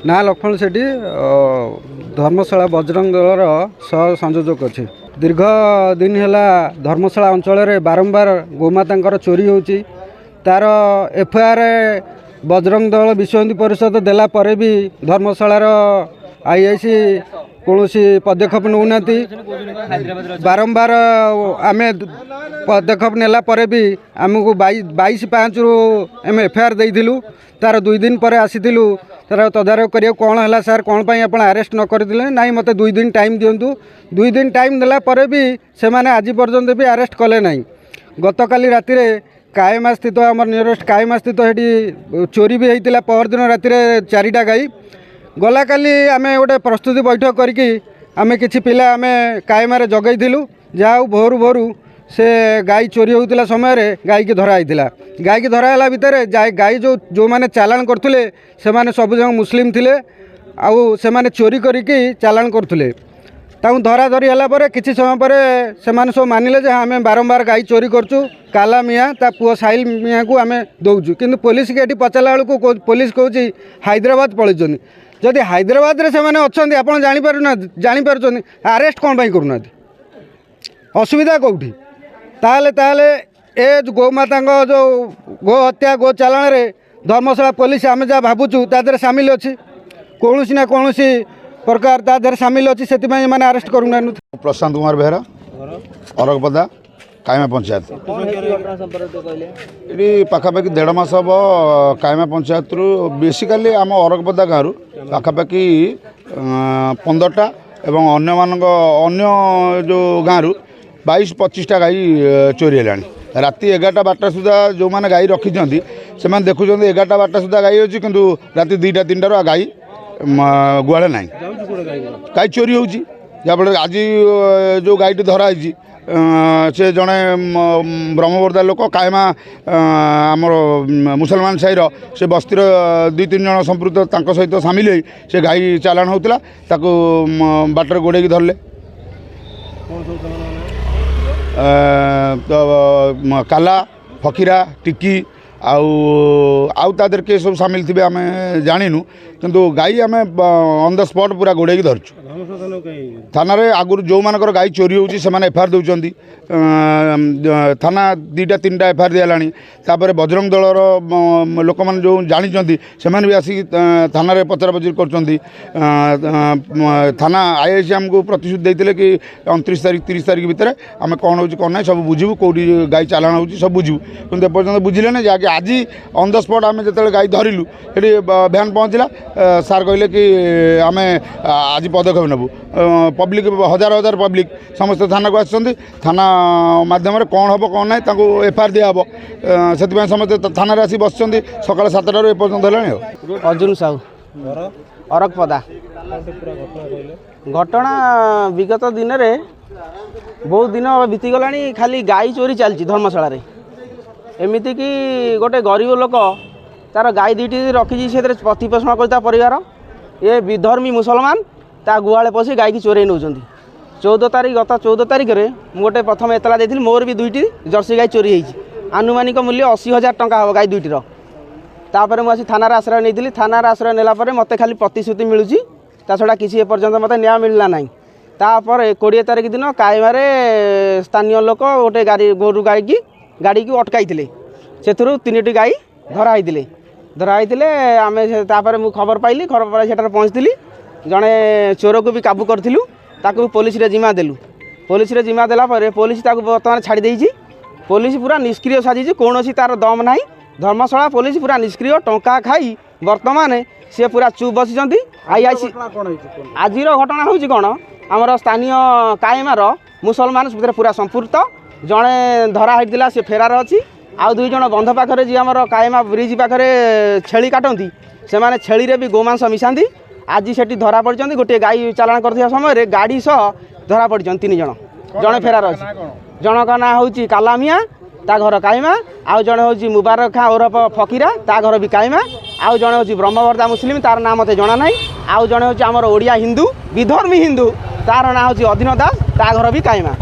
ना लक्ष्मण सेठी धर्मशाला बजरंग दलर सह संयोजक अच्छे। दीर्घ दिन है धर्मशाला अंचल बारंबार गोमाता चोरी होची तार एफआईआर बजरंग दल विश्व हिंदू परिषद देला परे भी धर्मशालार आईआईसी कौन पदक्षेप नौना बारंबार आम पदक्षेप नेला परे भी आमको 22/5 रु आम एफआईआर देलु तार 2 दिन पर आसीलु तार तदारख करिया कौन है सार कौन पाई आप अरेस्ट न करते ना मत 2 दिन टाइम दिंतु 2 दिन टाइम देला परे भी से माने आज पर्यंत भी अरेस्ट कले ना। गतकाली राति कायमा स्थित आम नियरेस्ट कायमा स्थित ये चोरी भी होता परदिन राति 4टा गाई गला काली आम गोटे प्रस्तुति बैठक करके आम कि पिला आम कायमार जगैलु जहाँ भोरू भोरू से गाई चोरी होता समय गाई की धराई गाई की धराला भितर गाई जो मैंने चालान करते से सब जन मुस्लिम थे आउ से चोरी करके चालान करते धरा धरी है किसी समय पर से सब मानिले जे आम बारंबार गाई चोरी करचु काला मियाँ ता पुओ साहिल मियाँ को आम दौचु किंतु पुलिस के ये पचारा बेलू पुलिस कौच हैदराबाद पलैं जदि हैदराबाद रे से अच्छा आप जापर अरेस्ट कौन करूना असुविधा कौटी ताले ताले ए गोमाता जो गो हत्या गो चालाण रे धर्मशाला पुलिस आम जहाँ भावुँ तादर सामिल अच्छी कौन ना कौन प्रकार तादर सामिल अच्छी से मैंने अरेस्ट करूना। प्रशांत कुमार बेहरा अरगपदा कायमा पंचायत ये पाखापाखि 1.5 मास हम कायमा पंचायत रु बेसिकाली आम अरगपदा गाँव पाखापाखि 15टा एवं अन्य जो गाँव 22-25टा गाई चोरी है राति 11-12 सुधा जो मैंने गाई रखिंट से देखुं 11-12 सुधा गाई अच्छी किंतु राति 2-3 गाई गुआड़े ना गाई चोरी होची जहाँफल आज जो गाईटी धराई से जड़े ब्रह्मवर्दा लोक कायमा आमर मुसलमान साहिर से बस्तीर 2-3 जन संपृक्त सहित सामिल हो से गाई चालाण होता बाटर गोड़े धरले तो काला फकीरा टिकी आउ तादर के सब सामिल थे आम जानिनु किंतु गाई आम ऑन द स्पॉट पूरा गोड़े धरचु थाना आगुरी जो मानकर गाई चोरी होची से एफआईआर दौरान थाना 2-3टा एफआईआर दिलानी तापर बजरंग दलर लोक मैंने जो जानी से भी आसिक थाना पचरा पचर कर थाना आईआईसी आमको प्रतिश्रुति देते कि 29 तारीख 30 तारीख भितर आम कौन हो कौन ना सब बुझू कौटी गाई चालाण हो सब बुझू कि एपर्तन बुझे ना जहाँकि आज ऑन द स्पॉट आम जो गाई धरलु ये भ्यान पहुँचला सार कहले कि आम आज पदक्षेप नेबू पब्लिक 1000 पब्लिक समस्त थाना को आसछन्ति थाना माध्यम कौन हम कौन ना एफआईआर दिहब से समस्त थाना आसी बस सकाल 7टार एपर्तन है। अर्जुन साहू अरगपदा घटना विगत दिन में बहुत दिन बीतीगला खाली गाई चोरी चलती धर्मशाला एमती कि गोटे गरीब लोक तार गाई 2टी रखी से प्रतिपोषण करता परिवार ये विधर्मी मुसलमान ता गुहाले पशि गाई की चोरे नौ 14 तारीख गत 14 तारीख में गोटे प्रथम एतला देती मोर भी 2टी जर्सी गाई चोरी होती आनुमानिक मूल्य 80,000 टंका हम गाई 2टीर तापर मुझे थाना आश्रय नहीं थाना आश्रय नेला मत खाली प्रतिश्रुति मिलूँ ता छड़ा किसी एपर्यंत मत न्याय मिलला ना तापर 20 तारीख दिन कायमार स्थानीय लोक गोटे गाड़ी गोरु गाड़ी की अटकाई से 3टी गाई धराई आम मुझे खबर पाइली खबर पाई से पहुँचती जड़े चोर को भी काबू करूँ ताकू पुलिस रे जिम्मा देलु पुलिस रे जिम्मा देला पर पुलिस ताकू बर्तमान छाड़ी देइछि पुलिस पूरा निष्क्रिय साजिछि कौन तार दम ना धर्मशाला पुलिस पूरा निष्क्रिय टंका खाई बर्तमान सी पूरा चुप बसी आईआईसी आज घटना हूँ कौन आमर स्थानीय कायमार मुसलमान पूरा संपूर्ण जड़े धरा होता सी फेरार अच्छी आउ 2 जन बंध पाखे जी आम कायमा ब्रिज पाखे छेली काटती से छेली भी गोमांस मिसाती आज से धरा पड़ी गोटे गाई चालाण कर समय गाड़ी सह धरा पड़ी 3 जन जड़े फेरार अच्छी जनक ना हूँ काला मियाँ ता घर कायमा आउ जड़े हूँ मुबारक खां ओरफ फकीरा ता घर भी कायमा आउ जड़े हूँ ब्रह्मवर्दा मुस्लिम तार ना मत जना ना आउ जड़े हूँ आमर ओडिया हिंदू विधर्मी हिंदू तार ना हूँ अधीन दास ता घर भी कायमा।